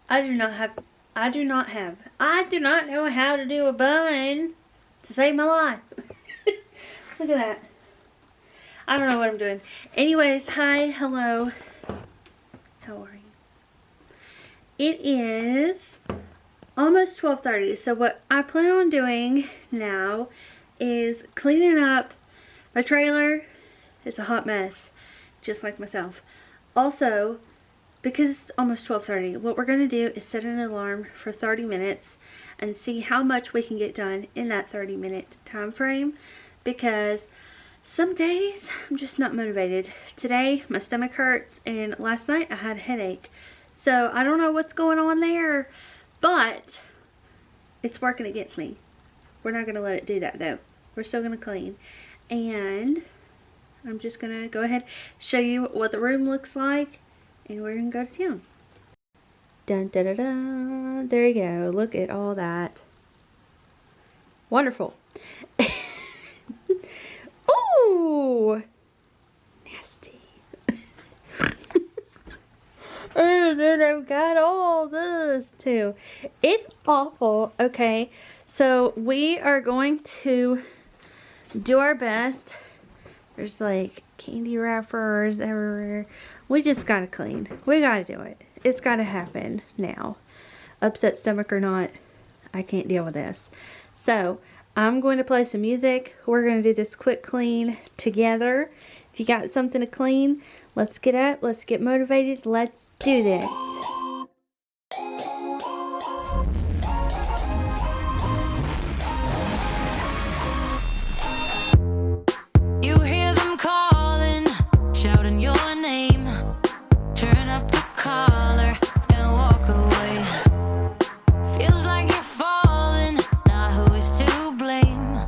I do not know how to do a bun to save my life. Look at that. I don't know what I'm doing. Anyways, hi, hello. How are you? It is almost 12:30. So what I plan on doing now is cleaning up my trailer. It's a hot mess, just like myself. Also, because it's almost 12:30, what we're going to do is set an alarm for 30 minutes and see how much we can get done in that 30-minute time frame, because some days I'm just not motivated. Today my stomach hurts, and last night I had a headache. So I don't know what's going on there, but it's working against me. We're not going to let it do that though. We're still going to clean. And I'm just going to go ahead and show you what the room looks like, and we're going to go to town. Dun da da da. There you go. Look at all that. Wonderful. Ooh! Nasty. And then I've got all this too. It's awful. Okay, so we are going to do our best. There's like candy wrappers everywhere. We just gotta clean. We gotta do it. It's gotta happen now. Upset stomach or not, I can't deal with this. So I'm going to play some music. We're going to do this quick clean together. If you got something to clean, let's get up. Let's get motivated. Let's do this. You hear them calling, shouting your name. Turn up the collar and walk away. Feels like you're falling. Now who is to blame?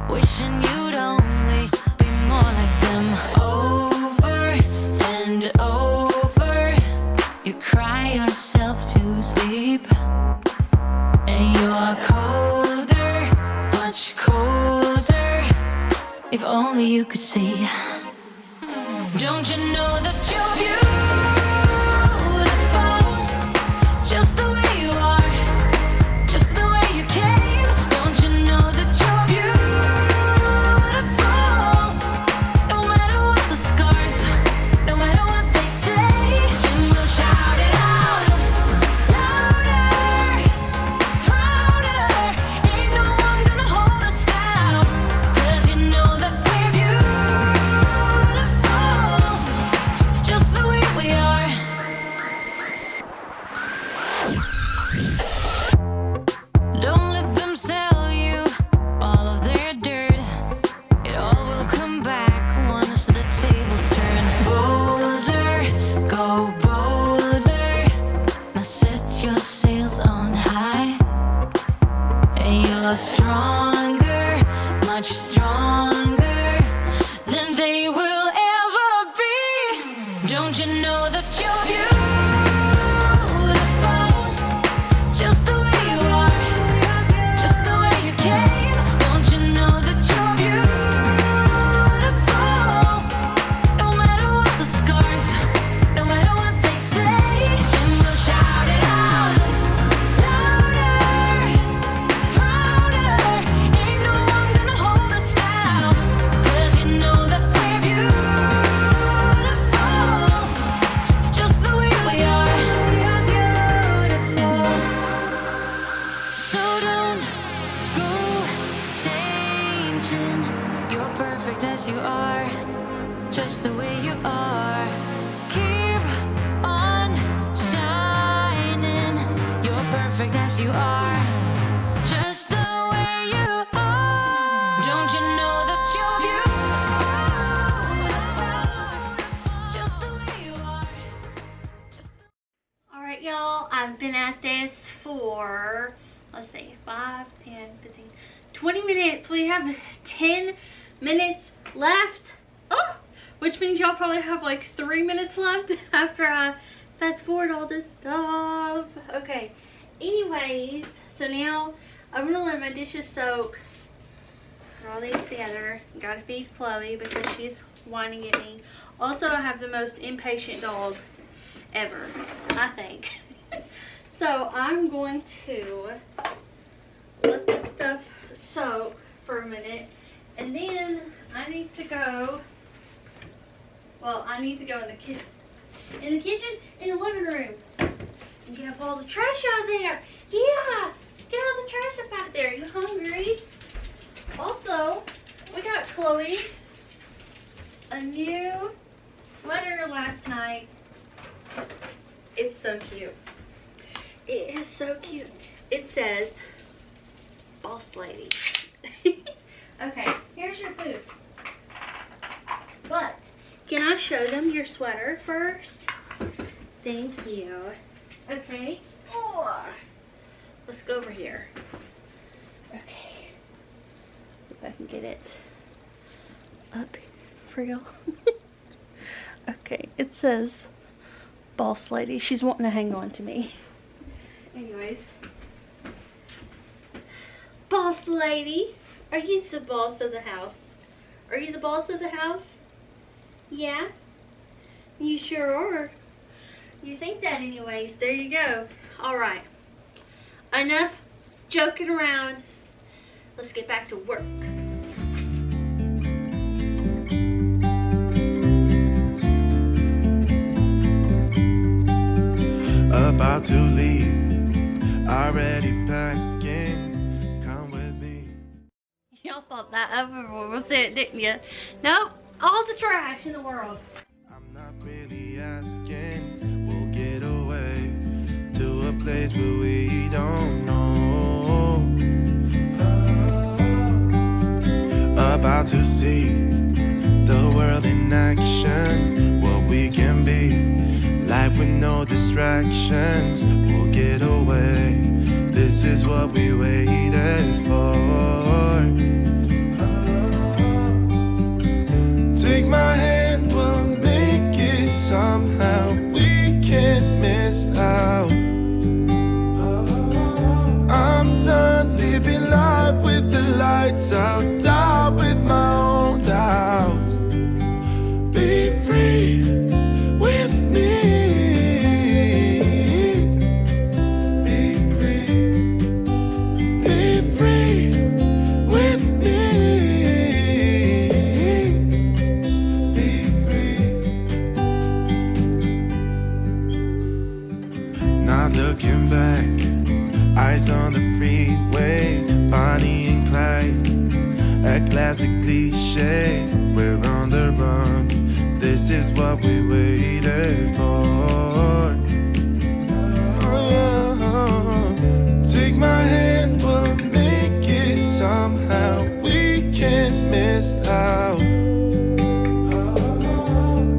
Wishing you'd only be more like them. Over and over, you cry yourself to sleep. And you're colder, much colder. If only you could see. Don't you know that you're beautiful, just the way you are, just the way you came. Don't you know that you're beautiful, no matter what the scars, no matter what they say. And we'll shout it out, louder, prouder. Ain't no one gonna hold us down, 'cause you know that we're beautiful, just the way we are. Don't let them sell you all of their dirt. It all will come back once the tables turn. Bolder, go bolder. Now set your sails on high. And you're stronger, much stronger than they will ever be. Don't you know that you're beautiful, just the way you are, just the way you came. Don't you know that you're beautiful, no matter what the scars, no matter what they say. And we'll shout it out, louder, prouder. Ain't no one gonna hold us down, 'cause you know that we're beautiful, just the way we are. We're beautiful. So don't go changing. You're perfect as you are, just the way you are. Keep on shining. You're perfect as you are, just the way you are. Don't you know that you're beautiful, just the way you are. Alright, y'all, I've been at this for, let's see, 5, 10, 15, 20 minutes. We have 10 minutes left. Oh, which means y'all probably have like 3 minutes left after I fast forward all this stuff. Okay, anyways, so now I'm gonna let my dishes soak. Put all these together. Gotta feed Chloe because she's whining at me. Also, I have the most impatient dog ever, I think. So I'm going to let this stuff soak for a minute, and then I need to go, well, I need to go in the kitchen, in the living room, and get up all the trash out of there. Yeah, get all the trash up out there. You hungry? Also, we got Chloe a new sweater last night. It's so cute. It is so cute. It says, Boss Lady. Okay, here's your food. But, can I show them your sweater first? Thank you. Okay. Oh. Let's go over here. Okay. If I can get it up for y'all. Okay, it says Boss Lady. She's wanting to hang on to me. Anyways. Boss Lady, are you the boss of the house? Are you the boss of the house? Yeah? You sure are. You think that anyways. There you go. Alright. Enough joking around. Let's get back to work. About to leave, already packing, come with me. Y'all thought that over was it, didn't you? Nope, all the trash in the world. I'm not really asking, we'll get away to a place where we don't know. About to see the world in action, what we can be. Life with no distractions, we'll get away. This is what we waited for. Take my hand, we'll make it somehow. We can't miss out. I'm done living life with the lights out, down with my own doubts. Be free with me. Looking back, eyes on the freeway, Bonnie and Clyde, a classic cliche. We're on the run, this is what we waited for. Take my hand, we'll make it somehow. We can't miss out.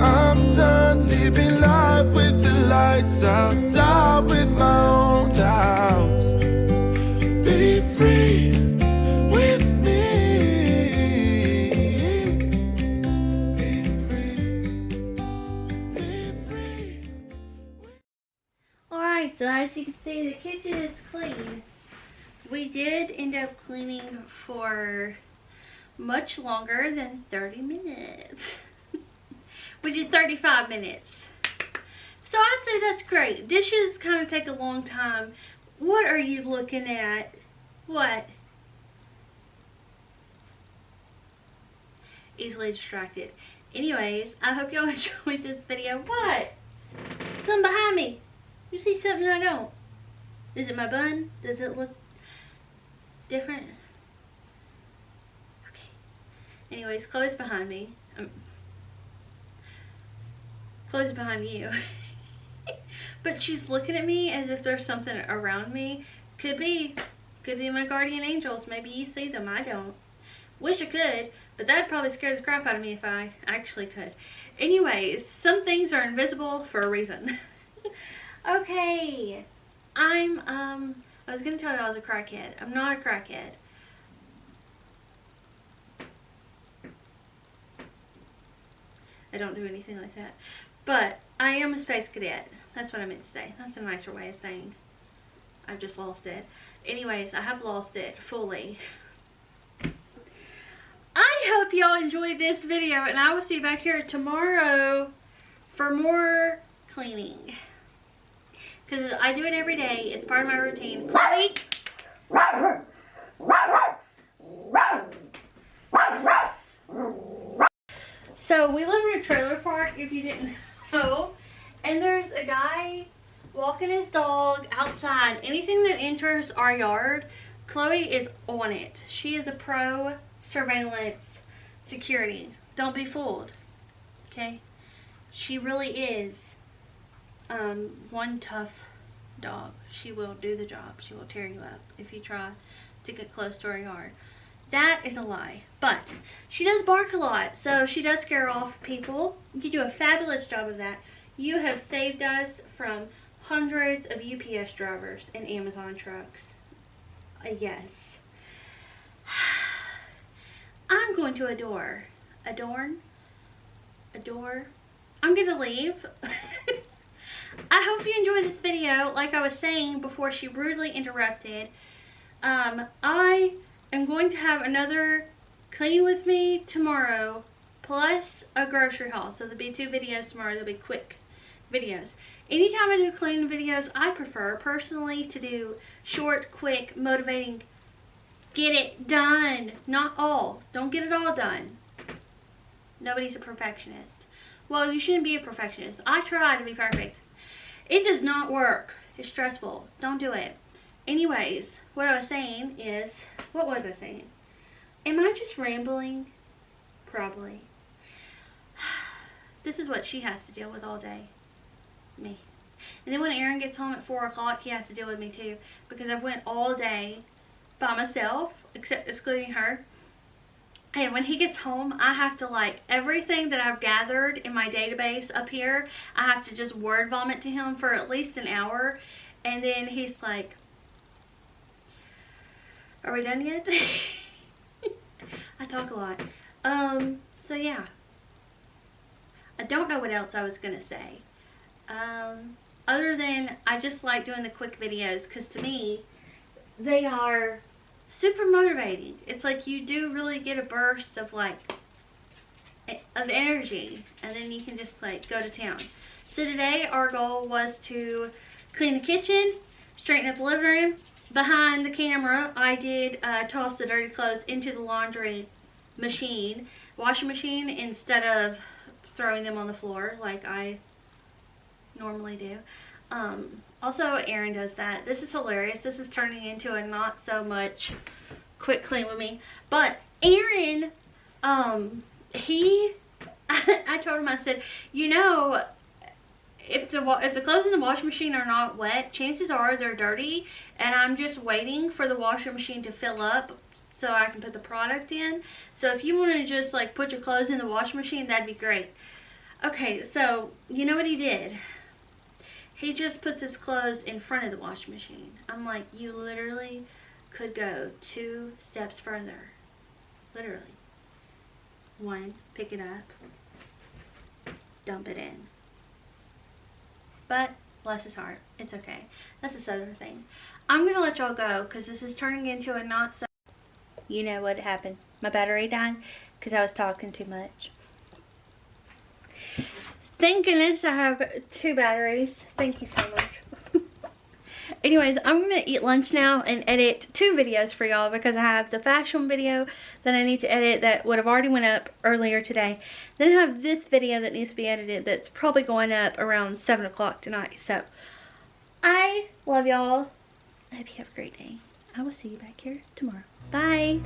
I'm done living life with the lights out, down with my own doubts. Be free with me. Be free. Be free. Alright, so as you can see, the kitchen is clean. We did end up cleaning for much longer than 30 minutes. We did 35 minutes. So I'd say that's great. Dishes kind of take a long time. What are you looking at? What? Easily distracted. Anyways, I hope y'all enjoyed this video. What? Something behind me. You see something I don't? Is it my bun? Does it look different? Okay. Anyways, Chloe's behind me. Chloe's behind you. But she's looking at me as if there's something around me. Could be my guardian angels. Maybe you see them. I don't. Wish I could, but that'd probably scare the crap out of me if I actually could. Anyways, some things are invisible for a reason. Okay. I was gonna tell you I was a crackhead. I'm not a crackhead. I don't do anything like that. But I am a space cadet. That's what I meant to say. That's a nicer way of saying I've just lost it. Anyways, I have lost it fully. I hope y'all enjoyed this video, and I will see you back here tomorrow for more cleaning. because I do it every day. It's part of my routine. Chloe! So we live in a trailer park, if you didn't know, and there's a guy walking his dog outside. Anything that enters our yard, Chloe is on it. She is a pro surveillance security. Don't be fooled, okay? She really is one tough dog. She will do the job. She will tear you up if you try to get close to her yard. That is a lie, but she does bark a lot, so she does scare off people. You do a fabulous job of that. You have saved us from hundreds of UPS drivers and Amazon trucks. Yes. I'm going to adore. I'm going to leave. I hope you enjoyed this video. Like I was saying before she rudely interrupted, I am going to have another clean with me tomorrow, plus a grocery haul. So there'll be 2 videos tomorrow. They'll be quick videos. Anytime I do clean videos, I prefer personally to do short, quick, motivating, get it done. Not all. Don't get it all done. Nobody's a perfectionist. Well, you shouldn't be a perfectionist. I try to be perfect. It does not work. It's stressful. Don't do it. Anyways, what I was saying is, what was I saying? Am I just rambling? Probably. This is what she has to deal with all day. Me. And then when Aaron gets home at 4 o'clock, he has to deal with me too, because I've went all day by myself, excluding her. And when he gets home, I have to, like, everything that I've gathered in my database up here, I have to just word vomit to him for at least an hour. And then he's like, are we done yet? I talk a lot. So yeah. I don't know what else I was going to say. Other than I just like doing the quick videos, because to me, they are super motivating. It's like you do really get a burst of energy, and then you can just like go to town. So today our goal was to clean the kitchen, straighten up the living room. Behind the camera, I did toss the dirty clothes into the laundry machine, washing machine, instead of throwing them on the floor like I normally do. Also, Aaron does that. This is hilarious. This is turning into a not so much quick clean with me. But Aaron, I told him, I said, you know, if the clothes in the washing machine are not wet, chances are they're dirty, and I'm just waiting for the washing machine to fill up so I can put the product in. So if you want to just like put your clothes in the washing machine, that'd be great. Okay, so you know what he did? He just puts his clothes in front of the washing machine. I'm like, you literally could go 2 steps further. Literally. 1, pick it up, dump it in. But bless his heart, it's okay. That's this other thing. I'm gonna let y'all go because this is turning into a not so. You know what happened? My battery died because I was talking too much. Thank goodness I have 2 batteries. Thank you so much. Anyways, I'm going to eat lunch now and edit 2 videos for y'all, because I have the fashion video that I need to edit that would have already went up earlier today. Then I have this video that needs to be edited that's probably going up around 7 o'clock tonight. So, I love y'all. I hope you have a great day. I will see you back here tomorrow. Bye.